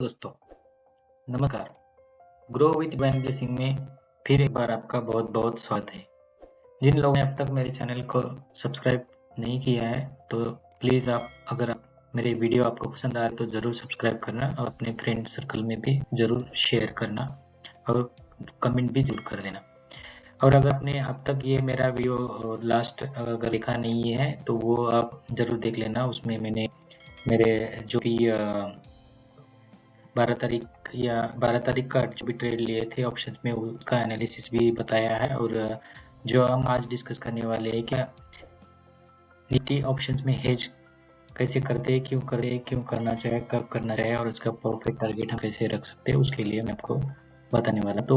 दोस्तों, नमस्कार। Grow with ज्ञान सिंह में फिर एक बार आपका बहुत-बहुत स्वागत है। जिन लोगों ने अब तक मेरे चैनल को सब्सक्राइब नहीं किया है, तो प्लीज़ अगर मेरे वीडियो आपको पसंद आए तो ज़रूर सब्सक्राइब करना और अपने फ्रेंड सर्कल में भी ज़रूर शेयर करना और कमेंट भी ज़रूर कर देना। और अगर आपने अब तक ये मेरा वीडियो लास्ट अगर देखा नहीं है, तो वो आप ज़रूर देख लेना। उसमें मैंने मेरे जो भी 12 तारीख का जो भी ट्रेड लिए थे ऑप्शंस में, उसका एनालिसिस भी बताया है। और जो हम आज डिस्कस करने वाले हैं, क्या निफ्टी ऑप्शंस में हेज कैसे करते हैं, क्यों करना चाहिए, कब करना चाहिए और उसका प्रॉफिट टारगेट हम कैसे रख सकते हैं, उसके लिए मैं आपको बताने वाला। तो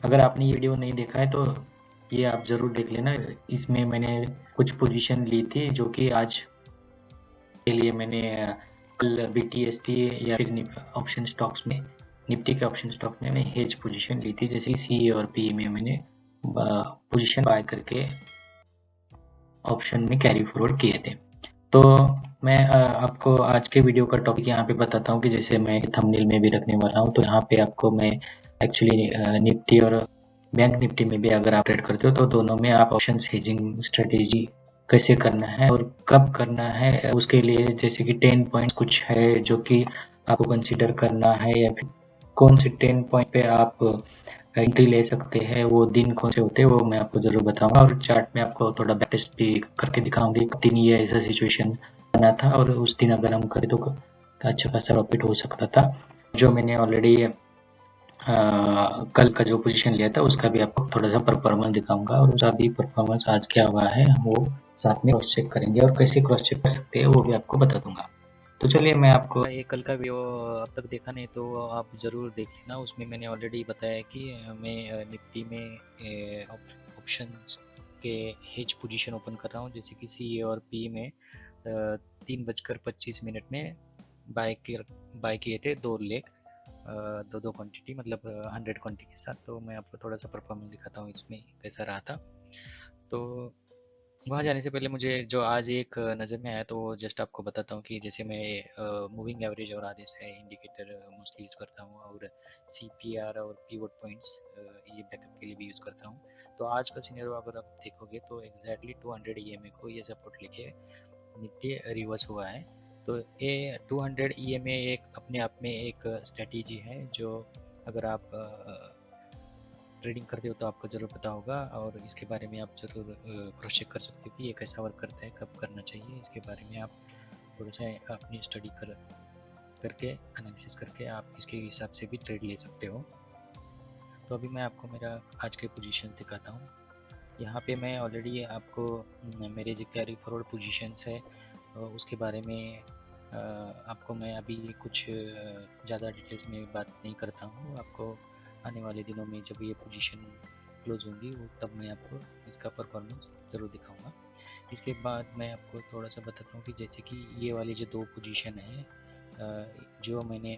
अगर आपने ये वीडियो नहीं देखा है तो ये आप ज़रूर देख लेना। इसमें मैंने कुछ पोजीशन ली थी जो कि आज के लिए मैंने कल BTST या फिर ऑप्शन स्टॉक्स में, निफ्टी के ऑप्शन स्टॉक में मैंने हेज पोजीशन ली थी। जैसे CA और PE में मैंने पोजीशन बाय करके ऑप्शन में कैरी फॉरवर्ड किए थे। तो मैं आपको आज के वीडियो का टॉपिक यहाँ पे बताता हूँ कि जैसे मैं थंबनेल में भी रखने वाला हूँ। तो यहाँ पे आपको मैं एक्चुअली निफ्टी और बैंक निफ्टी में भी अगर आप ट्रेड करते हो तो दोनों में आप ऑप्शंस हेजिंग स्ट्रेटेजी कैसे करना है और कब करना है, उसके लिए जैसे कि 10 पॉइंट कुछ है जो कि आपको कंसिडर करना है, या फिर कौन से 10 पॉइंट पे आप एंट्री ले सकते हैं, वो दिन कौन से होते हैं, वो मैं आपको ज़रूर बताऊंगा। और चार्ट में आपको थोड़ा बैक टेस्ट भी करके दिखाऊंगी कि दिन ये ऐसा सिचुएशन बना था और उस दिन अगर हम करें तो अच्छा खासा प्रॉफिट हो सकता था। जो मैंने ऑलरेडी कल का जो पोजीशन लिया था उसका भी आपको थोड़ा सा परफॉर्मेंस दिखाऊंगा, और उसका भी परफॉर्मेंस आज क्या हुआ है हम वो साथ में क्रॉस चेक करेंगे, और कैसे क्रॉस चेक कर सकते हैं वो भी आपको बता दूंगा। तो चलिए मैं आपको ये कल का वीडियो अब तक देखा नहीं तो आप ज़रूर देख लेना। उसमें मैंने ऑलरेडी बताया कि मैं निफ्टी में ऑप्शंस के हेज पोजीशन ओपन कर रहा हूँ, जैसे कि CA और PE में 3:25 में बाय किए थे 2 लेग, दो क्वांटिटी, मतलब 100 क्वांटिटी के साथ। तो मैं आपको थोड़ा सा परफॉर्मेंस दिखाता हूँ इसमें कैसा रहा था। तो वहाँ जाने से पहले मुझे जो आज एक नज़र में आया तो जस्ट आपको बताता हूँ कि जैसे मैं मूविंग एवरेज और RSI इंडिकेटर मोस्टली यूज़ करता हूँ, और CPR और पिवट पॉइंट्स ये बैकअप के लिए भी यूज़ करता हूँ। तो आज का सीनियर अगर आप देखोगे तो एग्जैक्टली 200 EMA को ये सपोर्ट लेके निफ्टी रिवर्स हुआ है। तो ये 200 EMA एक अपने आप में एक स्ट्रेटेजी है जो अगर आप ट्रेडिंग करते हो तो आपको ज़रूर पता होगा, और इसके बारे में आप ज़रूर क्रॉस चेक कर सकते हो कि ये कैसा वर्क करता है, कब करना चाहिए। इसके बारे में आप थोड़ा सा अपनी स्टडी करके एनालिसिस करके आप इसके हिसाब से भी ट्रेड ले सकते हो। तो अभी मैं आपको मेरा आज के पोजीशन दिखाता हूँ। यहाँ पे मैं ऑलरेडी आपको मेरे जो कैरी फॉरवर्ड पोजीशंस है उसके बारे में आपको मैं अभी कुछ ज़्यादा डिटेल्स में बात नहीं करता हूँ। आपको आने वाले दिनों में जब ये पोजीशन क्लोज होंगी वो तब मैं आपको इसका परफॉर्मेंस ज़रूर दिखाऊंगा। इसके बाद मैं आपको थोड़ा सा बताता हूँ कि जैसे कि ये वाली जो 2 पोजीशन है जो मैंने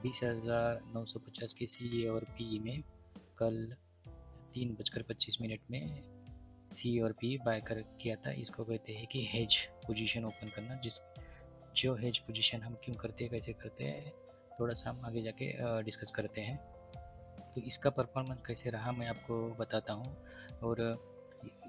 20,950 के CA और PE में कल 3:25 में CA और PE बाय कर किया था। इसको कहते हैं कि हेज पोजीशन ओपन करना। जो हेज पोजीशन हम क्यों करते हैं, कैसे करते हैं, थोड़ा सा हम आगे जाके डिस्कस करते हैं। तो इसका परफॉर्मेंस कैसे रहा मैं आपको बताता हूँ। और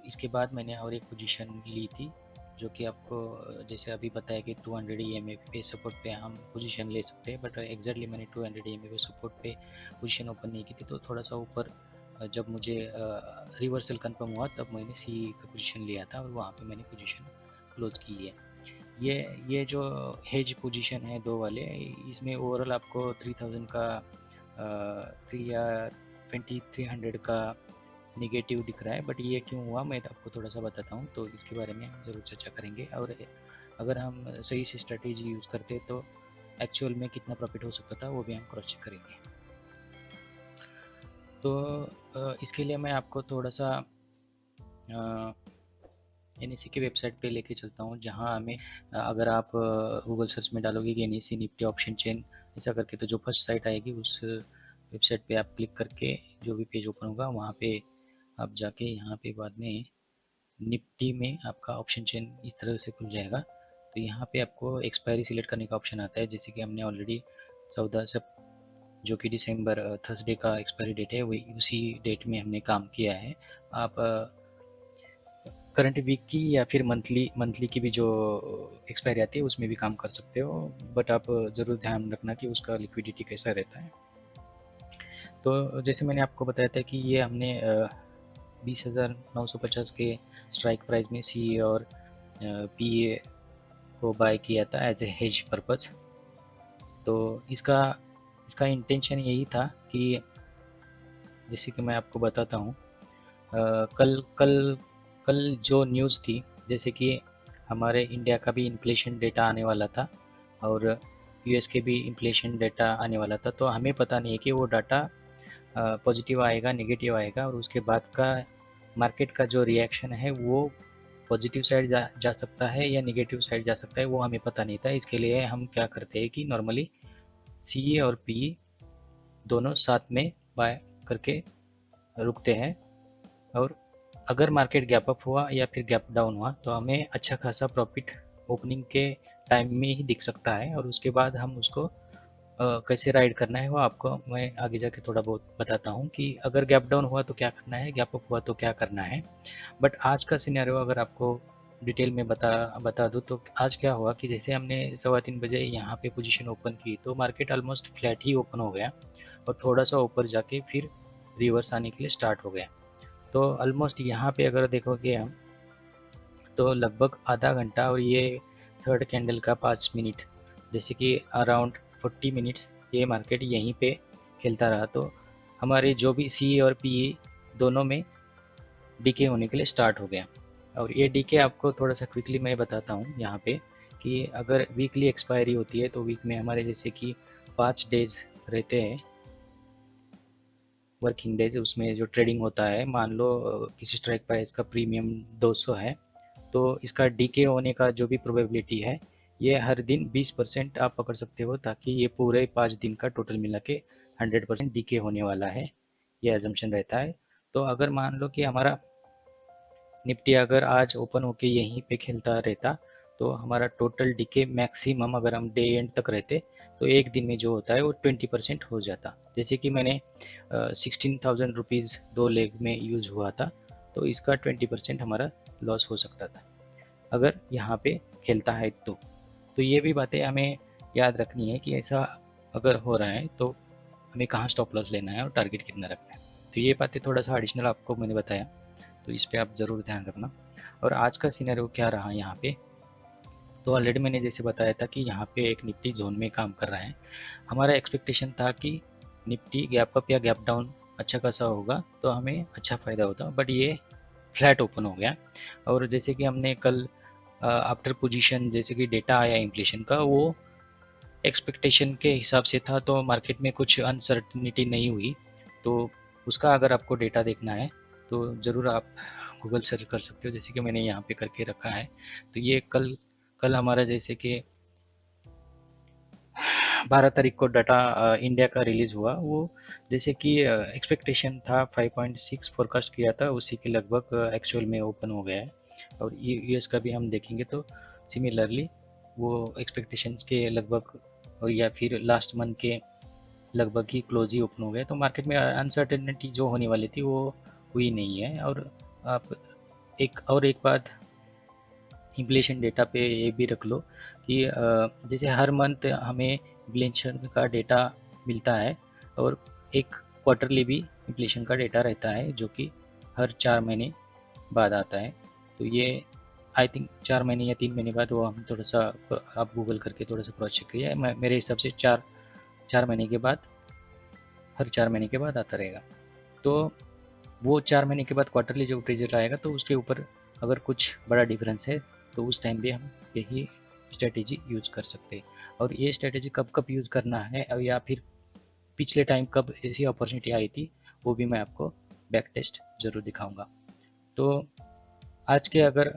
इसके बाद मैंने और एक पोजीशन ली थी जो कि आपको जैसे अभी बताया कि 200 EMA पे सपोर्ट पे हम पोजीशन ले सकते हैं, बट एग्जैक्टली मैंने 200 EMA पे सपोर्ट पे पोजीशन ओपन नहीं की थी। तो थोड़ा सा ऊपर जब मुझे रिवर्सल कंफर्म हुआ तब मैंने सी का पोजीशन लिया था और वहाँ पे मैंने पोजीशन क्लोज की है। ये जो हेज पोजीशन है 2 वाले, इसमें ओवरऑल आपको 3000 का 2300 का निगेटिव दिख रहा है। बट ये क्यों हुआ मैं आपको थोड़ा सा बताता हूँ, तो इसके बारे में हम ज़रूर चर्चा करेंगे। और अगर हम सही से स्ट्रेटेजी यूज़ करते तो एक्चुअल में कितना प्रॉफिट हो सकता था वो भी हम क्रॉस चेक करेंगे। तो इसके लिए मैं आपको थोड़ा सा NSE की वेबसाइट पे लेके चलता हूँ, जहाँ हमें अगर आप गूगल सर्च में डालोगे कि NSE निफ्टी ऑप्शन चेन ऐसा करके, तो जो फर्स्ट साइट आएगी उस वेबसाइट पे आप क्लिक करके जो भी पेज ओपन होगा वहाँ पे आप जाके यहाँ पे बाद में निफ्टी में आपका ऑप्शन चेन इस तरह से खुल जाएगा। तो यहाँ पे आपको एक्सपायरी सिलेक्ट करने का ऑप्शन आता है, जैसे कि हमने ऑलरेडी 14 से, जो कि दिसंबर थर्सडे का एक्सपायरी डेट है, वही उसी डेट में हमने काम किया है। आप करंट वीक की या फिर मंथली की भी जो एक्सपायरी आती है उसमें भी काम कर सकते हो, बट आप ज़रूर ध्यान रखना कि उसका लिक्विडिटी कैसा रहता है। तो जैसे मैंने आपको बताया था कि ये हमने 20,950 के स्ट्राइक प्राइस में सी और पी को बाय किया था एज ए हेज पर्पज़। तो इसका इसका इंटेंशन यही था कि जैसे कि मैं आपको बताता हूँ, कल कल कल जो न्यूज़ थी, जैसे कि हमारे इंडिया का भी इन्फ्लेशन डेटा आने वाला था और यूएस के भी इन्फ्लेशन डेटा आने वाला था, तो हमें पता नहीं है कि वो डाटा पॉजिटिव आएगा, नेगेटिव आएगा, और उसके बाद का मार्केट का जो रिएक्शन है वो पॉजिटिव साइड जा सकता है या नेगेटिव साइड जा सकता है, वो हमें पता नहीं था। इसके लिए हम क्या करते हैं कि नॉर्मली सी और पी दोनों साथ में बाय करके रुकते हैं, और अगर मार्केट गैप अप हुआ या फिर गैप डाउन हुआ तो हमें अच्छा खासा प्रॉफिट ओपनिंग के टाइम में ही दिख सकता है, और उसके बाद हम उसको कैसे राइड करना है वो आपको मैं आगे जाके थोड़ा बहुत बताता हूँ कि अगर गैप डाउन हुआ तो क्या करना है, गैप अप हुआ तो क्या करना है। बट आज का सिनेरियो अगर आपको डिटेल में बता दूँ तो आज क्या हुआ कि जैसे हमने 3:15 बजे यहाँ पे पोजीशन ओपन की तो मार्केट ऑलमोस्ट फ्लैट ही ओपन हो गया, और थोड़ा सा ऊपर जाके फिर रिवर्स आने के लिए स्टार्ट हो गया। तो ऑलमोस्ट यहाँ पे अगर देखोगे हम तो लगभग आधा घंटा, और ये थर्ड कैंडल का 5 मिनट, जैसे कि अराउंड 40 मिनट्स ये मार्केट यहीं पे खेलता रहा, तो हमारे जो भी सी और पी दोनों में डीके होने के लिए स्टार्ट हो गया। और ये डीके आपको थोड़ा सा क्विकली मैं बताता हूँ यहाँ पे कि अगर वीकली एक्सपायरी होती है तो वीक में हमारे जैसे कि 5 डेज रहते हैं, वर्किंग डेज, उसमें जो ट्रेडिंग होता है, मान लो किसी स्ट्राइक प्राइस का प्रीमियम 200 है, तो इसका डीके होने का जो भी प्रोबेबिलिटी है ये हर दिन 20% आप पकड़ सकते हो, ताकि ये पूरे 5 दिन का टोटल मिला के 100% डीके होने वाला है, ये एजम्पशन रहता है। तो अगर मान लो कि हमारा निफ्टी अगर आज ओपन होके यहीं पे खेलता रहता तो हमारा टोटल डीके मैक्सिमम, अगर हम डे एंड तक रहते तो एक दिन में जो होता है वो 20% हो जाता। जैसे कि मैंने 16,000 रुपीज़ 2 लेग में यूज हुआ था, तो इसका 20% हमारा लॉस हो सकता था अगर यहाँ पे खेलता है तो ये भी बातें हमें याद रखनी है कि ऐसा अगर हो रहा है तो हमें कहाँ स्टॉप लॉस लेना है और टारगेट कितना रखना है। तो ये बातें थोड़ा सा एडिशनल आपको मैंने बताया, तो इस पे आप ज़रूर ध्यान रखना। और आज का सिनेरियो क्या रहा यहाँ पे, तो ऑलरेडी मैंने जैसे बताया था कि यहाँ पे एक निफ्टी जोन में काम कर रहा है। हमारा एक्सपेक्टेशन था कि निफ्टी गैप अप या गैप डाउन अच्छा खासा होगा तो हमें अच्छा फ़ायदा होता, बट ये फ्लैट ओपन हो गया। और जैसे कि हमने कल आफ्टर पोजीशन जैसे कि डेटा आया इन्फ्लेशन का, वो एक्सपेक्टेशन के हिसाब से था, तो मार्केट में कुछ अनसर्टिनिटी नहीं हुई। तो उसका अगर आपको डेटा देखना है तो ज़रूर आप गूगल सर्च कर सकते हो, जैसे कि मैंने यहाँ पे करके रखा है। तो ये कल कल हमारा जैसे कि 12 तारीख को डाटा इंडिया का रिलीज़ हुआ, वो जैसे कि एक्सपेक्टेशन था 5.6 फोरकास्ट किया था, उसी के लगभग एक्चुअल में ओपन हो गया है। और यूएस का भी हम देखेंगे तो सिमिलरली वो एक्सपेक्टेशंस के लगभग, और या फिर लास्ट मंथ के लगभग ही क्लोज ही ओपन हो गया। तो मार्केट में अनसर्टेनिटी जो होने वाली थी वो हुई नहीं है। और आप एक बात इन्फ्लेशन डेटा पे ये भी रख लो कि जैसे हर मंथ हमें इन्फ्लेशन का डेटा मिलता है, और एक क्वार्टरली भी इन्फ्लेशन का डेटा रहता है जो कि हर 4 महीने बाद आता है। तो ये आई थिंक 4 महीने या 3 महीने बाद, वो हम थोड़ा सा आप गूगल करके थोड़ा सा क्रॉस चेक करिए, मेरे हिसाब से चार चार महीने के बाद, हर 4 महीने के बाद आता रहेगा। तो वो 4 महीने के बाद क्वार्टरली जो रिजल्ट आएगा तो उसके ऊपर अगर कुछ बड़ा डिफरेंस है तो उस टाइम पे हम यही स्ट्रेटेजी यूज कर सकते हैं। और ये स्ट्रेटेजी कब कब यूज करना है, और या फिर पिछले टाइम कब ऐसी अपॉर्चुनिटी आई थी, वो भी मैं आपको बैक टेस्ट जरूर दिखाऊंगा। तो आज के अगर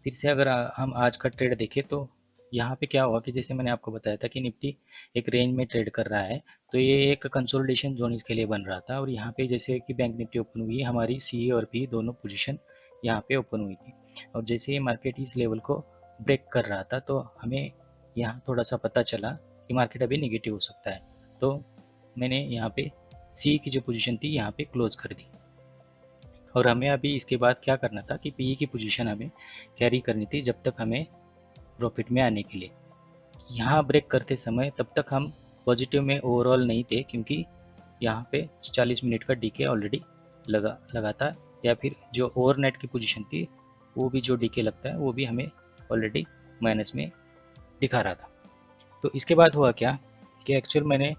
फिर से अगर हम आज का ट्रेड देखें तो यहाँ पे क्या हुआ कि जैसे मैंने आपको बताया था कि निफ्टी एक रेंज में ट्रेड कर रहा है, तो ये एक कंसोलिडेशन जोन इसके लिए बन रहा था। और यहाँ पे जैसे कि बैंक निफ्टी ओपन हुई, हमारी सी और पी दोनों पोजीशन यहाँ पे ओपन हुई थी, और जैसे ही मार्केट इस लेवल को ब्रेक कर रहा था तो हमें यहाँ थोड़ा सा पता चला कि मार्केट अभी निगेटिव हो सकता है। तो मैंने यहाँ पे सी की जो पोजीशन थी यहाँ पे क्लोज कर दी। और हमें अभी इसके बाद क्या करना था कि पीई की पोजीशन हमें कैरी करनी थी जब तक हमें प्रॉफिट में आने के लिए। यहाँ ब्रेक करते समय तब तक हम पॉजिटिव में ओवरऑल नहीं थे, क्योंकि यहाँ पे 40 मिनट का डीके ऑलरेडी लगा था, या फिर जो ओवरनाइट की पोजीशन थी वो भी जो डीके लगता है वो भी हमें ऑलरेडी माइनस में दिखा रहा था। तो इसके बाद हुआ क्या कि एक्चुअल मैंने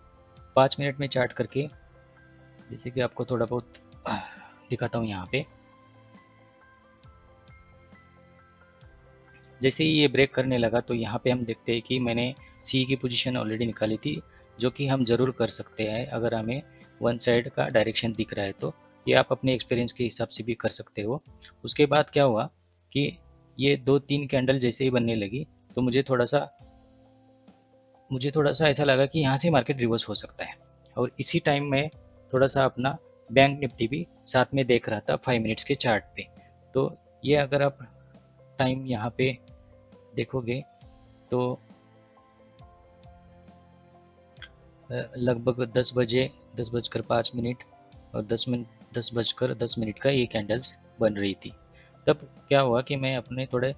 5 मिनट में चार्ट करके, जैसे कि आपको थोड़ा बहुत दिखाता हूँ यहाँ पे, जैसे ही ये ब्रेक करने लगा तो यहाँ पे हम देखते हैं कि मैंने सी की पोजीशन ऑलरेडी निकाली थी, जो कि हम ज़रूर कर सकते हैं अगर हमें वन साइड का डायरेक्शन दिख रहा है तो। ये आप अपने एक्सपीरियंस के हिसाब से भी कर सकते हो। उसके बाद क्या हुआ कि ये 2-3 कैंडल जैसे ही बनने लगी तो मुझे थोड़ा सा ऐसा लगा कि यहाँ से मार्केट रिवर्स हो सकता है। और इसी टाइम में थोड़ा सा अपना बैंक निफ्टी भी साथ में देख रहा था 5 मिनट्स के चार्ट पे। तो ये अगर आप टाइम यहाँ पे देखोगे तो लगभग 10 बजकर 5 मिनट और 10 बजकर 10 मिनट का ये कैंडल्स बन रही थी। तब क्या हुआ कि मैं अपने थोड़े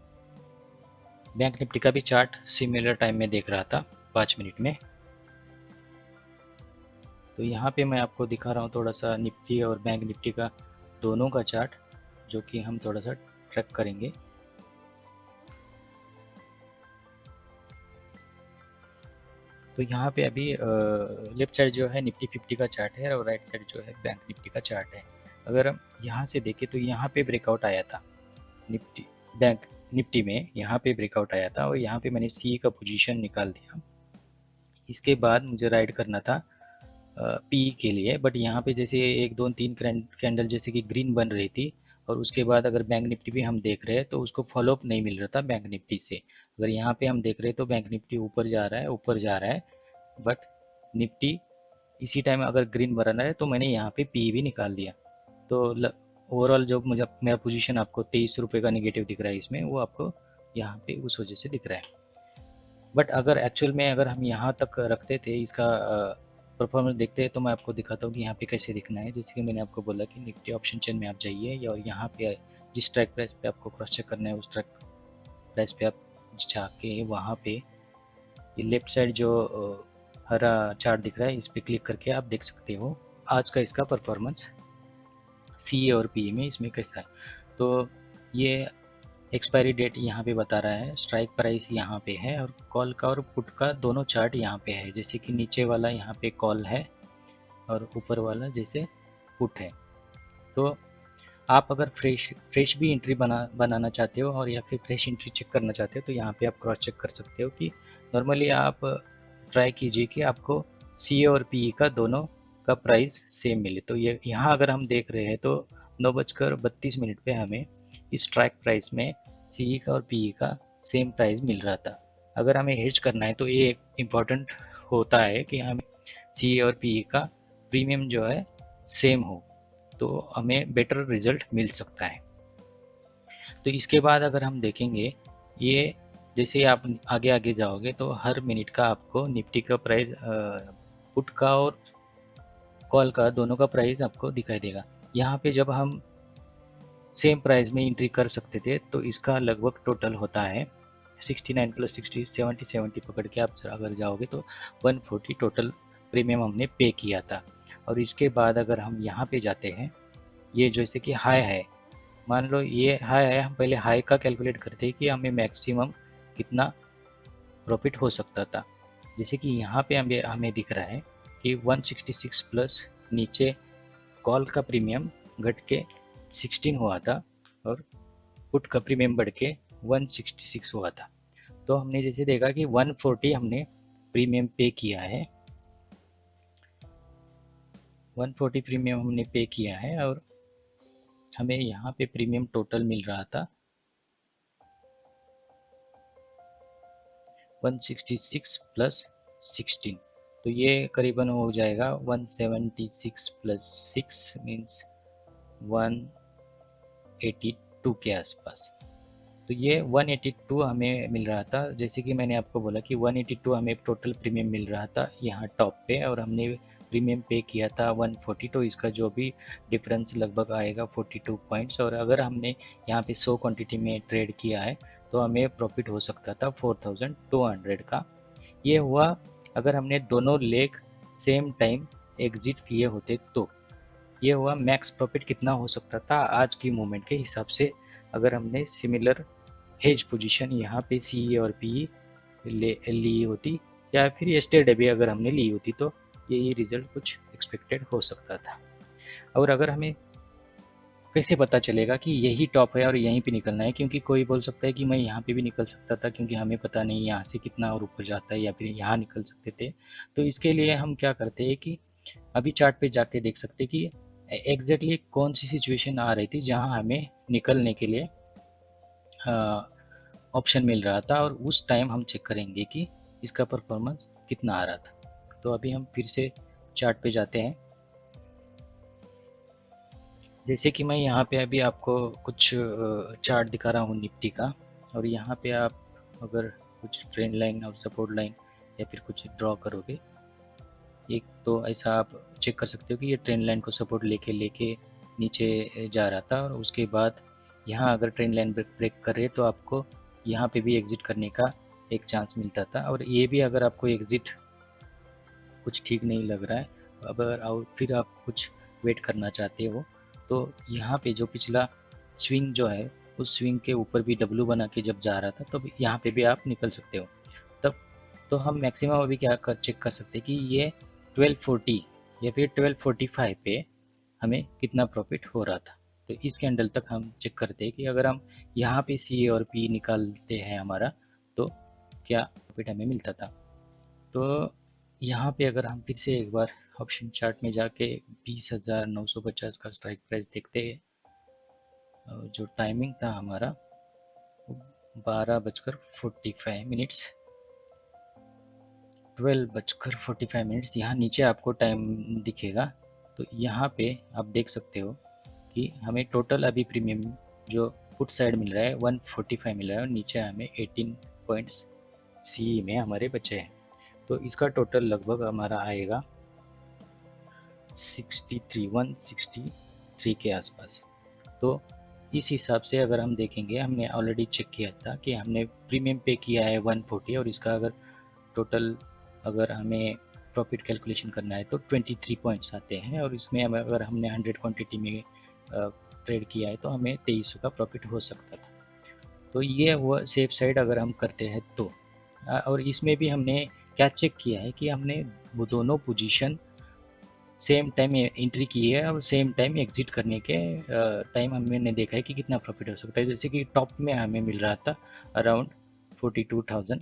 बैंक निफ्टी का भी चार्ट सिमिलर टाइम में देख रहा था 5 मिनट में। तो यहाँ पे मैं आपको दिखा रहा हूँ थोड़ा सा निफ्टी और बैंक निफ्टी का दोनों का चार्ट, जो कि हम थोड़ा सा ट्रैक करेंगे। तो यहाँ पे अभी लेफ्ट साइड जो है निफ्टी 50 का चार्ट है और राइट साइड जो है बैंक निफ्टी का चार्ट है। अगर हम यहाँ से देखें तो यहाँ पे ब्रेकआउट आया था निफ्टी बैंक निफ्टी में, यहाँ पे ब्रेकआउट आया था और यहाँ पे मैंने सी का पोजीशन निकाल दिया। इसके बाद मुझे राइड करना था पी के लिए, बट यहाँ पे जैसे 1-2-3 कैंडल जैसे कि ग्रीन बन रही थी, और उसके बाद अगर बैंक निफ्टी भी हम देख रहे हैं तो उसको फॉलोअप नहीं मिल रहा था बैंक निफ्टी से। अगर यहाँ पे हम देख रहे हैं तो बैंक निफ्टी ऊपर जा रहा है, बट निफ्टी इसी टाइम अगर ग्रीन बना है तो मैंने यहाँ पे पी भी निकाल दिया। तो ओवरऑल जो मुझे मेरा पोजीशन आपको 23 रुपये का निगेटिव दिख रहा है इसमें, वो आपको यहाँ पे उस वजह से दिख रहा है। बट अगर एक्चुअल में अगर हम यहाँ तक रखते थे इसका परफॉर्मेंस देखते हैं तो मैं आपको दिखाता हूँ कि यहाँ पे कैसे दिखना है। जैसे कि मैंने आपको बोला कि निफ्टी ऑप्शन चेन में आप जाइए और यहाँ पे जिस स्ट्राइक प्राइस पे आपको क्रॉस चेक करना है उस स्ट्राइक प्राइस पे आप जाके वहाँ पे ये लेफ्ट साइड जो हरा चार्ट दिख रहा है इस पर क्लिक करके आप देख सकते हो आज का इसका परफॉर्मेंस सी और पी में इसमें कैसा है। तो ये एक्सपायरी डेट यहाँ पे बता रहा है, स्ट्राइक प्राइस यहाँ पे है और कॉल का और पुट का दोनों चार्ट यहाँ पे है। जैसे कि नीचे वाला यहाँ पे कॉल है और ऊपर वाला जैसे पुट है। तो आप अगर फ्रेश भी एंट्री बनाना चाहते हो और या फिर फ्रेश एंट्री चेक करना चाहते हो तो यहाँ पे आप क्रॉस चेक कर सकते हो कि नॉर्मली आप ट्राई कीजिए कि आपको सी और पी का दोनों का प्राइस सेम मिले। तो ये यहाँ अगर हम देख रहे हैं तो 9:32 पे हमें इस स्ट्राइक प्राइस में सी का और पी का सेम प्राइस मिल रहा था। अगर हमें हेज करना है तो ये इम्पोर्टेंट होता है कि हमें सी और पी का प्रीमियम जो है सेम हो, तो हमें बेटर रिजल्ट मिल सकता है। तो इसके बाद अगर हम देखेंगे ये जैसे आप आगे आगे जाओगे तो हर मिनट का आपको निफ्टी का प्राइस पुट का और कॉल का दोनों का प्राइस आपको दिखाई देगा। यहाँ पे जब हम सेम प्राइस में एंट्री कर सकते थे तो इसका लगभग टोटल होता है 69 + 60 70 पकड़ के आप अगर जाओगे तो 140 टोटल प्रीमियम हमने पे किया था। और इसके बाद अगर हम यहाँ पे जाते हैं, ये जैसे कि हाई है, मान लो ये हाई है, हम पहले हाई का कैलकुलेट करते हैं कि हमें मैक्सिमम कितना प्रॉफिट हो सकता था। जैसे कि यहाँ पे हमें दिख रहा है कि 166 प्लस नीचे कॉल का प्रीमियम घट के 16 हुआ था और पुट का प्रीमियम बढ़ के 166 हुआ था। तो हमने जैसे देखा कि 140 हमने प्रीमियम पे किया है, 140 प्रीमियम हमने पे किया है और हमें यहाँ पे प्रीमियम टोटल मिल रहा था 166 प्लस 16। तो ये करीबन हो जाएगा 176 प्लस 6 मीन्स 182 के आसपास। तो ये 182 हमें मिल रहा था। जैसे कि मैंने आपको बोला कि 182 हमें टोटल प्रीमियम मिल रहा था यहाँ टॉप पे, और हमने प्रीमियम पे किया था 140, तो इसका जो भी डिफरेंस लगभग आएगा 42 पॉइंट्स। और अगर हमने यहाँ पे 100 क्वांटिटी में ट्रेड किया है तो हमें प्रॉफिट हो सकता था 4200 का। ये हुआ अगर हमने दोनों लेग सेम टाइम एग्जिट किए होते तो। ये हुआ मैक्स प्रॉफिट कितना हो सकता था आज की मूवमेंट के हिसाब से, अगर हमने सिमिलर हेज पोजीशन यहाँ पे सी और पी ली होती, या फिर येस्टरडे भी अगर हमने ली होती, तो यही रिजल्ट कुछ एक्सपेक्टेड हो सकता था। और अगर हमें कैसे पता चलेगा कि यही टॉप है और यहीं पे निकलना है, क्योंकि कोई बोल सकता है कि मैं यहाँ पे भी निकल सकता था, क्योंकि हमें पता नहीं यहाँ से कितना और ऊपर जाता है, या फिर यहाँ निकल सकते थे। तो इसके लिए हम क्या करते हैं कि अभी चार्ट पे जाके देख सकते हैं कि एग्जैक्टली कौन सी सिचुएशन आ रही थी जहाँ हमें निकलने के लिए ऑप्शन मिल रहा था, और उस टाइम हम चेक करेंगे कि इसका परफॉर्मेंस कितना आ रहा था। तो अभी हम फिर से चार्ट पे जाते हैं। जैसे कि मैं यहाँ पे अभी आपको कुछ चार्ट दिखा रहा हूँ निफ्टी का, और यहाँ पे आप अगर कुछ ट्रेंड लाइन और सपोर्ट लाइन या फिर कुछ ड्रॉ करोगे, एक तो ऐसा आप चेक कर सकते हो कि ये ट्रेंड लाइन को सपोर्ट लेके लेके नीचे जा रहा था, और उसके बाद यहाँ अगर ट्रेंड लाइन ब्रेक कर रहे तो आपको यहाँ पे भी एग्जिट करने का एक चांस मिलता था। और ये भी अगर आपको एग्जिट कुछ ठीक नहीं लग रहा है, अगर और फिर आप कुछ वेट करना चाहते हो, तो यहाँ पे जो पिछला स्विंग जो है उस स्विंग के ऊपर भी डब्लू बना के जब जा रहा था, तब तो यहाँ पे भी आप निकल सकते हो। तब तो हम मैक्सिमम अभी क्या चेक कर सकते हैं कि ये 1240 या फिर 1245 पे हमें कितना प्रॉफिट हो रहा था। तो इस कैंडल तक हम चेक करते हैं कि अगर हम यहाँ पे सी और पी निकालते हैं हमारा, तो क्या प्रॉफिट हमें मिलता था। तो यहाँ पे अगर हम फिर से एक बार ऑप्शन चार्ट में जाके 20,950 का स्ट्राइक प्राइस देखते हैं, जो टाइमिंग था हमारा 12:45, 12:45। यहाँ नीचे आपको टाइम दिखेगा, तो यहाँ पे आप देख सकते हो कि हमें टोटल अभी प्रीमियम जो पुट साइड मिल रहा है 145 मिल रहा है, और नीचे हमें 18 पॉइंट्स सी में हमारे बचे हैं। तो इसका टोटल लगभग हमारा आएगा 163 के आसपास। तो इस हिसाब से अगर हम देखेंगे, हमने ऑलरेडी चेक किया था कि हमने प्रीमियम पे किया है 140, और इसका अगर टोटल अगर हमें प्रॉफिट कैलकुलेशन करना है तो 23 पॉइंट्स आते हैं, और इसमें अगर हमने 100 क्वांटिटी में ट्रेड किया है तो हमें 2300 का प्रॉफिट हो सकता था। तो ये वो सेफ साइड अगर हम करते हैं तो। और इसमें भी हमने क्या चेक किया है कि हमने वो दोनों पोजीशन सेम टाइम एंट्री की है, और सेम टाइम एग्जिट करने के टाइम हमने देखा है कि कितना प्रॉफिट हो सकता है। जैसे कि टॉप में हमें मिल रहा था अराउंड 42,000,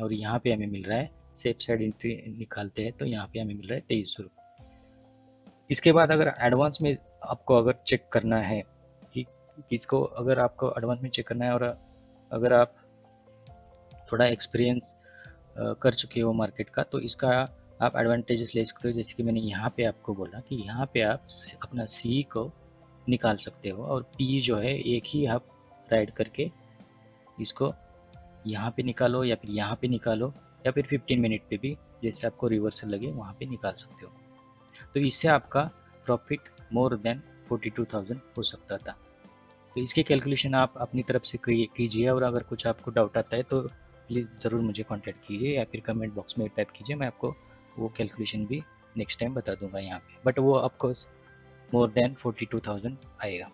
और यहाँ पे हमें मिल रहा है सेफ साइड एंट्री निकालते हैं तो यहाँ पे हमें मिल रहा है 2300। इसके बाद अगर एडवांस में आपको अगर चेक करना है कि इसको, अगर आपको एडवांस में चेक करना है, और अगर आप थोड़ा एक्सपीरियंस कर चुके हो मार्केट का, तो इसका आप एडवांटेजेस ले सकते हो। जैसे कि मैंने यहाँ पे आपको बोला कि यहाँ पे आप अपना सी को निकाल सकते हो, और पी जो है एक ही आप राइड करके इसको यहाँ पे निकालो, या फिर यहाँ पे निकालो, या फिर 15 मिनट पे भी जैसे आपको रिवर्सल लगे वहाँ पे निकाल सकते हो। तो इससे आपका प्रॉफिट मोर देन 42,000 हो सकता था। तो इसकी कैलकुलेशन आप अपनी तरफ से कीजिए, और अगर कुछ आपको डाउट आता है तो प्लीज़ ज़रूर मुझे कांटेक्ट कीजिए, या फिर कमेंट बॉक्स में टाइप कीजिए, मैं आपको वो कैलकुलेशन भी नेक्स्ट टाइम बता दूंगा यहाँ पे। बट वो आपको मोर देन 42,000 आएगा।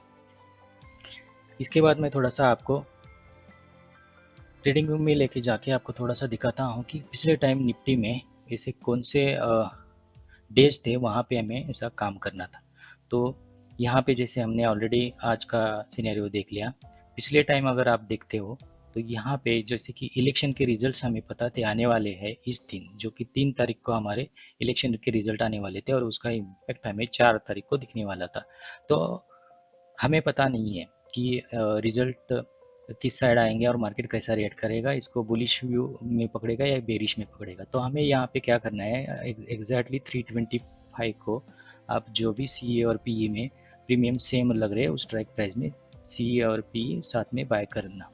इसके बाद मैं थोड़ा सा आपको ट्रेडिंग रूम में लेके जाके आपको थोड़ा सा दिखाता हूँ कि पिछले टाइम निफ्टी में ऐसे कौन से डेज थे वहाँ पे हमें ऐसा काम करना था। तो यहाँ पे जैसे हमने ऑलरेडी आज का सिनेरियो देख लिया। पिछले टाइम अगर आप देखते हो तो यहाँ पे जैसे कि इलेक्शन के रिजल्ट्स हमें पता थे आने वाले हैं इस दिन, जो कि 3 तारीख को हमारे इलेक्शन के रिजल्ट आने वाले थे, और उसका इम्पैक्ट हमें 4 तारीख को दिखने वाला था। तो हमें पता नहीं है कि रिजल्ट किस साइड आएंगे और मार्केट कैसा रिएक्ट करेगा, इसको बुलिश व्यू में पकड़ेगा या बेरिश में पकड़ेगा। तो हमें यहाँ पे क्या करना है, एग्जैक्टली 325 को आप जो भी सी और पी में प्रीमियम सेम लग रहे हैं उस स्ट्राइक प्राइस में सी और पी साथ में बाय करना।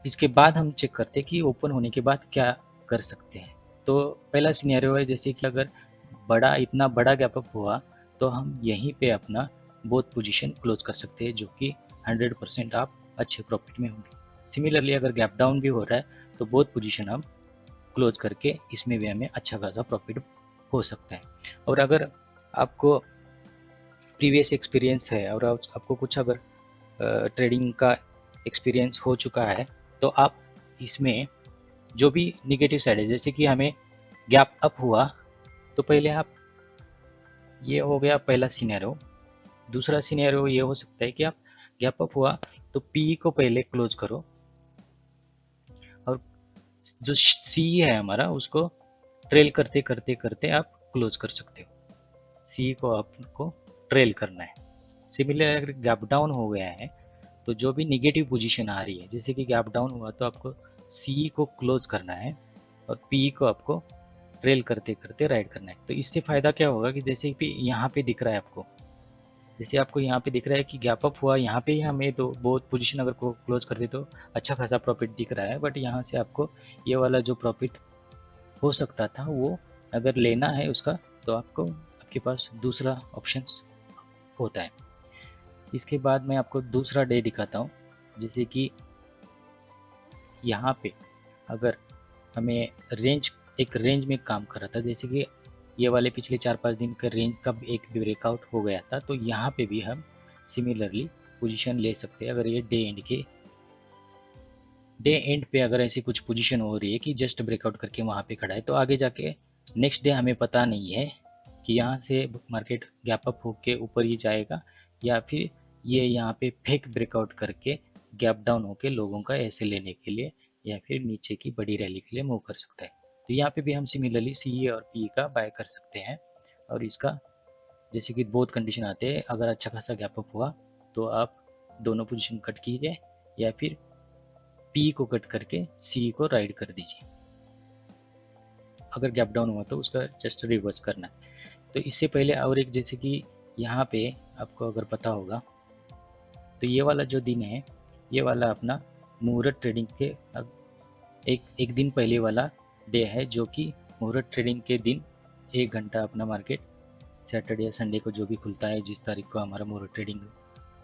इसके बाद हम चेक करते हैं कि ओपन होने के बाद क्या कर सकते हैं। तो पहला सिनेरियो है जैसे कि अगर इतना बड़ा गैप अप हुआ तो हम यहीं पे अपना बोथ पोजीशन क्लोज कर सकते हैं, जो कि 100% आप अच्छे प्रॉफिट में होंगे। सिमिलरली अगर गैप डाउन भी हो रहा है तो बोथ पोजीशन हम क्लोज करके इसमें भी हमें अच्छा खासा प्रॉफिट हो सकता है। और अगर आपको प्रीवियस एक्सपीरियंस है और आपको कुछ अगर ट्रेडिंग का एक्सपीरियंस हो चुका है तो आप इसमें जो भी निगेटिव साइड है, जैसे कि हमें गैप अप हुआ तो पहले आप, ये हो गया पहला सिनेरियो। दूसरा सिनेरियो ये हो सकता है कि आप गैप अप हुआ तो पी को पहले क्लोज करो और जो सी है हमारा उसको ट्रेल करते करते करते आप क्लोज कर सकते हो। सी को आपको ट्रेल करना है। सिमिलर अगर गैप डाउन हो गया है तो जो भी निगेटिव पोजीशन आ रही है, जैसे कि गैप डाउन हुआ तो आपको सी को क्लोज करना है और पी को आपको ट्रेल करते करते राइड करना है। तो इससे फायदा क्या होगा कि जैसे कि यहाँ पे दिख रहा है आपको, जैसे आपको यहाँ पे दिख रहा है कि गैप अप हुआ, यहाँ पे ही हमें तो बहुत पोजीशन अगर को क्लोज कर दे तो अच्छा खासा प्रॉफिट दिख रहा है, बट यहाँ से आपको ये वाला जो प्रॉफिट हो सकता था वो अगर लेना है उसका, तो आपको आपके पास दूसरा ऑप्शंस होता है। इसके बाद मैं आपको दूसरा डे दिखाता हूँ। जैसे कि यहाँ पे अगर हमें एक रेंज में काम कर रहा था, जैसे कि ये वाले पिछले 4-5 दिन का रेंज का एक ब्रेकआउट हो गया था, तो यहाँ पे भी हम सिमिलरली पोजीशन ले सकते हैं। अगर ये डे एंड पे अगर ऐसी कुछ पोजीशन हो रही है कि जस्ट ब्रेकआउट करके वहाँ पे खड़ा है, तो आगे जाके नेक्स्ट डे हमें पता नहीं है कि यहाँ से मार्केट गैप अप होके ऊपर ही जाएगा या फिर ये यहाँ पे फेक ब्रेकआउट करके गैप डाउन होके लोगों का ऐसे लेने के लिए या फिर नीचे की बड़ी रैली के लिए मूव कर सकता है। तो यहाँ पे भी हम सिमिलरली सी और पी का बाय कर सकते हैं। और इसका जैसे कि बहुत कंडीशन आते हैं, अगर अच्छा खासा गैप अप हुआ तो आप दोनों पोजीशन कट कीजिए या फिर पी को कट करके सी को राइड कर दीजिए। अगर गैप डाउन हुआ तो उसका जस्ट रिवर्स करना है। तो इससे पहले और एक, जैसे कि यहाँ पे आपको अगर पता होगा तो ये वाला जो दिन है, ये वाला अपना मुहूर्त ट्रेडिंग के एक दिन पहले वाला डे है, जो कि मुहूर्त ट्रेडिंग के दिन 1 घंटा अपना मार्केट सैटरडे या संडे को जो भी खुलता है, जिस तारीख को हमारा मुहूर्त ट्रेडिंग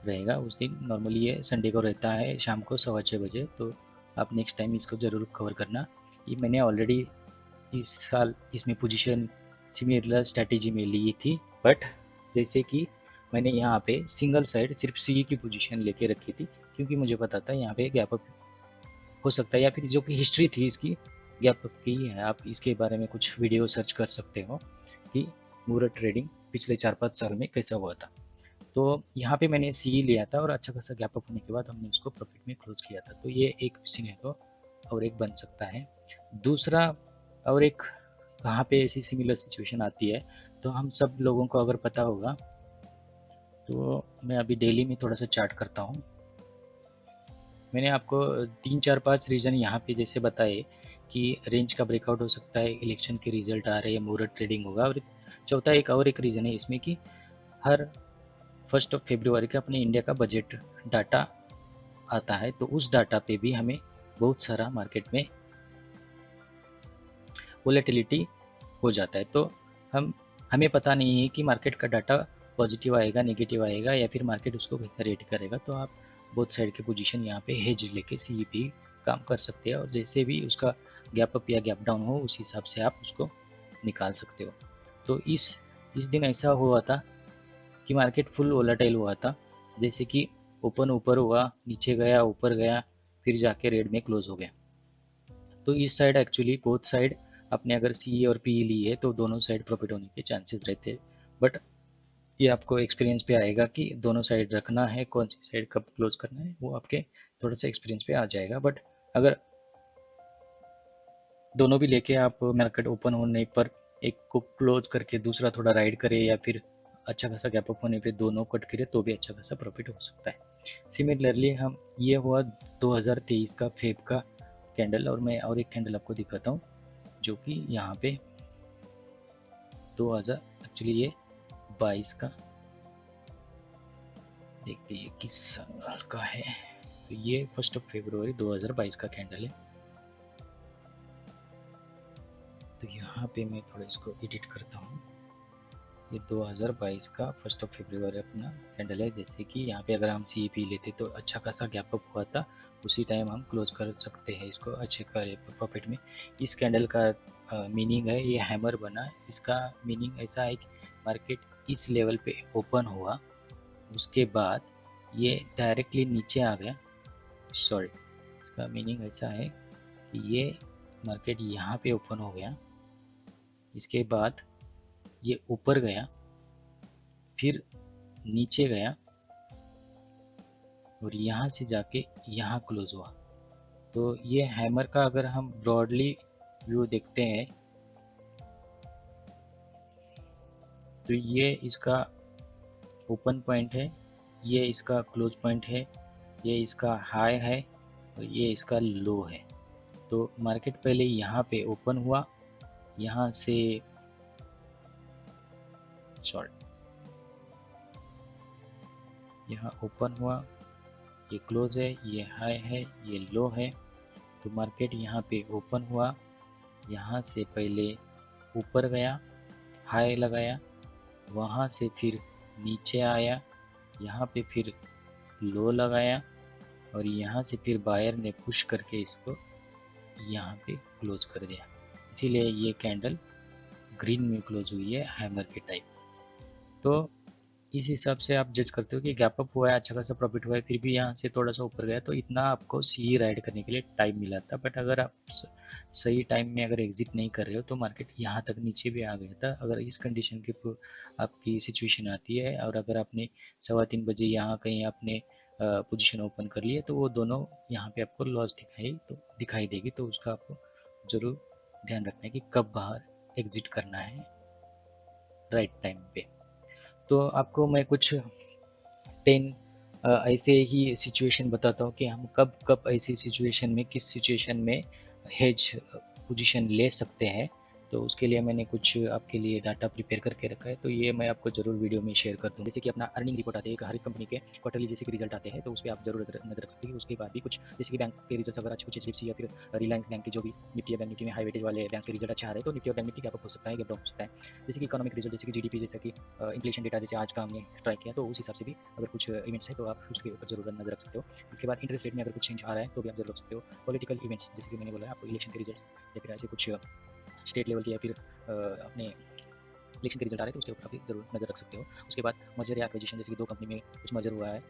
रहेगा उस दिन, नॉर्मली ये संडे को रहता है शाम को 6:15 बजे। तो आप नेक्स्ट टाइम इसको ज़रूर कवर करना। ये मैंने ऑलरेडी इस साल इसमें पोजीशन सिमिलर स्ट्रैटेजी में ली थी, बट जैसे कि मैंने यहाँ पे सिंगल साइड सिर्फ सी की पोजीशन लेके रखी थी, क्योंकि मुझे पता था यहाँ पे गैप अप हो सकता है, या फिर जो कि हिस्ट्री थी इसकी गैप अप की है। आप इसके बारे में कुछ वीडियो सर्च कर सकते हो कि मुहूर्त ट्रेडिंग पिछले 4-5 साल में कैसा हुआ था। तो यहाँ पे मैंने सी लिया था और अच्छा खासा गैप अप होने के बाद हमने उसको प्रॉफिट में क्लोज किया था। तो ये एक सिनेरियो और एक बन सकता है। दूसरा और एक, कहाँ पे ऐसी सिमिलर सिचुएशन आती है, तो हम सब लोगों को अगर पता होगा, तो मैं अभी डेली में थोड़ा सा चार्ट करता हूँ। मैंने आपको 3-4-5 रीज़न यहाँ पे जैसे बताए कि रेंज का ब्रेकआउट हो सकता है, इलेक्शन के रिजल्ट आ रहे हैं, मुहूर्त ट्रेडिंग होगा, और चौथा एक रीज़न है इसमें कि हर 1 फरवरी का अपने इंडिया का बजट डाटा आता है, तो उस डाटा पे भी हमें बहुत सारा मार्केट में वोलेटिलिटी हो जाता है। तो हमें पता नहीं है कि मार्केट का डाटा पॉजिटिव आएगा, नेगेटिव आएगा, या फिर मार्केट उसको कैसा रेट करेगा। तो आप बोथ साइड के पोजीशन यहाँ पे हेज लेके सी भी काम कर सकते हैं, और जैसे भी उसका गैप अप या गैप डाउन हो उस हिसाब से आप उसको निकाल सकते हो। तो इस दिन ऐसा हुआ था कि मार्केट फुल वोलेटाइल हुआ था, जैसे कि ओपन ऊपर हुआ, नीचे गया, ऊपर गया, फिर जाके रेड में क्लोज हो गया। तो इस साइड एक्चुअली बोथ साइड अपने अगर सी और पी ली है तो दोनों साइड प्रॉफिट होने के चांसेस रहते हैं, बट ये आपको एक्सपीरियंस पे आएगा कि दोनों साइड रखना है, कौन सी साइड कब क्लोज करना है, वो आपके थोड़ा सा एक्सपीरियंस पे आ जाएगा। बट अगर दोनों भी लेके आप मार्केट ओपन होने पर एक को क्लोज करके दूसरा थोड़ा राइड करे, या फिर अच्छा खासा गैप अप होने पे दोनों कट करे, तो भी अच्छा खासा प्रॉफिट हो सकता है। सिमिलरली हम, ये हुआ 2023 का फेब का कैंडल, और मैं और एक कैंडल आपको दिखाता हूँ जो कि यहाँ पे 2000 एक्चुअली ये 22 का, देखते हैं किस साल का है, तो ये 1 फरवरी 2022 का कैंडल है। तो यहाँ पे मैं थोड़ा इसको एडिट करता हूँ। ये 2022 का 1 फरवरी अपना कैंडल है। जैसे कि यहाँ पे अगर हम CEP लेते तो अच्छा खासा गैप अप हुआ था, उसी टाइम हम क्लोज कर सकते हैं इसको अच्छे प्रॉफिट में। इस कैंडल का मीनिंग है ये हैमर बना। इसका मीनिंग ऐसा है कि मार्केट इस लेवल पे ओपन हुआ, उसके बाद ये डायरेक्टली नीचे आ गया। सॉरी, इसका मीनिंग ऐसा है कि ये मार्केट यहाँ पे ओपन हो गया, इसके बाद ये ऊपर गया, फिर नीचे गया और यहाँ से जाके यहाँ क्लोज हुआ। तो ये हैमर का अगर हम ब्रॉडली व्यू देखते हैं तो ये इसका ओपन पॉइंट है, ये इसका क्लोज पॉइंट है, ये इसका हाई है और ये इसका लो है। तो मार्केट पहले यहाँ पे ओपन हुआ, यहाँ से यहाँ ओपन हुआ, ये क्लोज है, ये हाई है, ये लो है। तो मार्केट यहाँ पे ओपन हुआ, यहाँ से पहले ऊपर गया, हाई लगाया, वहाँ से फिर नीचे आया, यहाँ पे फिर लो लगाया और यहाँ से फिर बायर ने पुश करके इसको यहाँ पे क्लोज कर दिया। इसीलिए ये कैंडल ग्रीन में क्लोज हुई है हैमर के टाइप। तो इस हिसाब से आप जज करते हो कि गैप अप हुआ है, अच्छा खासा प्रॉफिट हुआ है, फिर भी यहाँ से थोड़ा सा ऊपर गया, तो इतना आपको सी राइड करने के लिए टाइम मिला था। बट अगर आप सही टाइम में अगर एग्जिट नहीं कर रहे हो तो मार्केट यहाँ तक नीचे भी आ गया था। अगर इस कंडीशन की आपकी सिचुएशन आती है और अगर आपने 3:15 बजे यहाँ कहीं आपने पोजीशन ओपन कर लिया तो वो दोनों यहाँ पे आपको लॉस दिखाई देगी। तो उसका आपको ज़रूर ध्यान रखना है कि कब बाहर एग्जिट करना है राइट टाइम पे। तो आपको मैं कुछ 10 ऐसे ही सिचुएशन बताता हूँ कि हम कब कब ऐसी सिचुएशन में किस सिचुएशन में हेज पोजीशन ले सकते हैं। तो उसके लिए मैंने कुछ आपके लिए डाटा प्रिपेयर करके रखा है, तो ये मैं आपको ज़रूर वीडियो में शेयर कर दूँ। जैसे कि अपना अर्निंग रिपोर्ट आते हैं, हर एक कंपनी के क्वार्टरली जैसे कि रिजल्ट आते हैं, तो उस पर आप जरूर नजर रख सकते हैं। उसके बाद भी कुछ जैसे कि बैंक के रिजल्ट अगर अच्छे कुछ HDFC या फिर रिलायंस बैंक के जो भी निफ्टी या बैंक निफ्टी में हाई वेटेज वाले बैंक के रिजल्ट अच्छा आ रहे हैं तो निफ्टी और बैंक निफ्टी गैप अप हो सकता है, गैप डाउन हो सकता है। जैसे कि इकोनॉमिक रिजल्ट जैसे कि GDP, जैसा कि इन्फ्लेशन डेटा जैसे आज का हमने ट्राई किया, तो उस हिसाब से भी अगर कुछ इवेंट्स है तो आप उसके ऊपर जरूर नजर रख सकते हो। इसके बाद इंटरेस्ट रेट में अगर कुछ चेंज आ रहा है तो भी आप जरूर रख सकते हो। पॉलिटिकल इवेंट्स जैसे कि मैंने बोला आपको इलेक्शन के रिजल्ट्स या फिर ऐसे कुछ स्टेट लेवल के या फिर अपने इलेक्शन के रिजल्ट आ रहे हैं तो उसके ऊपर आप जरूर नजर रख सकते हो। उसके बाद मर्जर या एक्विजिशन जैसे कि दो कंपनी में कुछ मर्जर हुआ है,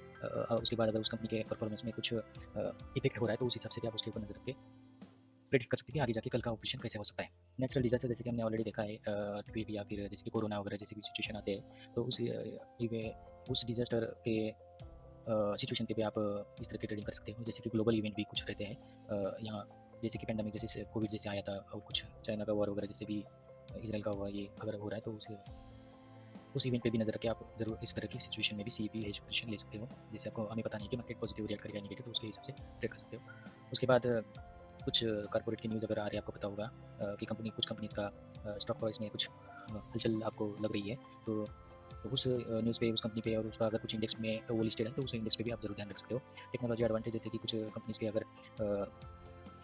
उसके बाद अगर उस कंपनी के परफॉर्मेंस में कुछ इफेक्ट हो रहा है तो उस हिसाब से भी आप उसके ऊपर नजर रख के प्रेडिक्ट कर सकते हैं कि आगे जाके कल का ऑपरेशन कैसे हो सकता है। नेचुरल डिजास्टर जैसे कि हमने ऑलरेडी देखा है, या फिर जैसे कि कोरोना वगैरह जैसे भी सिचुएशन आते हैं तो उस डिजास्टर के सिचुएशन पे भी आप इस तरह की ट्रेडिंग कर सकते हो। जैसे कि ग्लोबल इवेंट भी कुछ रहते हैं यहाँ, जैसे कि पेंडेमिक जैसे कोविड जैसे आया था और कुछ चाइना का वॉर वगैरह जैसे भी इसराइल का हुआ, ये अगर हो रहा है तो उस इवेंट पे भी नजर रख के आप जरूर इस तरह की सिचुएशन में भी CEP हेज पोजीशन ले सकते हो। जैसे आपको हमें पता नहीं कि मार्केट पॉजिटिव रिएक्ट करेगा नेगेटिव, तो उसके हिसाब से ट्रेड कर सकते हो। उसके बाद कुछ कॉर्पोरेट की न्यूज़ अगर आ रही है, आपको पता होगा कि कुछ कंपनीज का स्टॉक प्राइस में कुछ हलचल आपको लग रही है, तो उस न्यूज़ पे, उस कंपनी पे और उसका अगर कुछ इंडेक्स में वो लिस्टेड है तो उस इंडेक्स पे भी आप जरूर ध्यान रख सकते हो। टेक्नोलॉजी एडवांटेज जैसे कि कुछ कंपनीज के अगर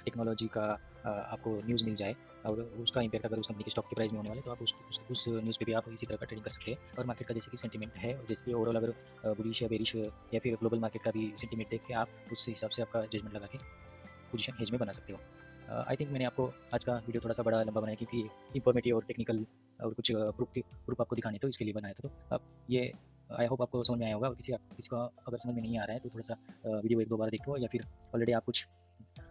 टेक्नोलॉजी का आपको न्यूज़ मिल जाए और उसका इम्पैक्ट अगर उस कंपनी के स्टॉक के प्राइस में होने वाले तो आप उस न्यूज़ पे भी आप इसी तरह का ट्रेडिंग कर सकते हैं। और मार्केट का जैसे कि सेंटीमेंट है और जैसे कि ओवरऑल अगर बुलिश या बेरिश या फिर ग्लोबल मार्केट का भी सेंटीमेंट देख के आप उस हिसाब से आपका जजमेंट लगा के पोजीशन हेज में बना सकते हो। आई थिंक मैंने आपको आज का वीडियो थोड़ा सा बड़ा लंबा बनाया क्योंकि इंफॉर्मेटिव और टेक्निकल और कुछ प्रूफ आपको दिखाने तो इसके लिए बनाया था। तो आप ये आई होप आपको समझ में आया होगा। और किसी को अगर समझ में नहीं आ रहा है तो थोड़ा सा वीडियो 1-2 बार देखो, या फिर ऑलरेडी आप कुछ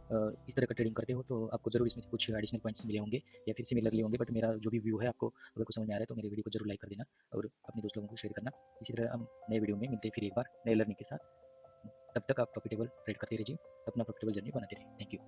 इस तरह का ट्रेडिंग करते हो तो आपको जरूर इसमें से कुछ एडिशनल पॉइंट्स मिले होंगे या फिर सिमिलरली होंगे। बट मेरा जो भी व्यू है, आपको अगर कुछ समझ में आ रहा है तो मेरे वीडियो को जरूर लाइक कर देना और अपने दोस्त लोगों को शेयर करना। इसी तरह हम नए वीडियो में मिलते हैं फिर एक बार नए लर्निंग के साथ। तब तक आप प्रॉफिटेबल ट्रेड करते रहिए, अपना प्रॉफिटेबल जर्नी बनाते रहिए। Thank you.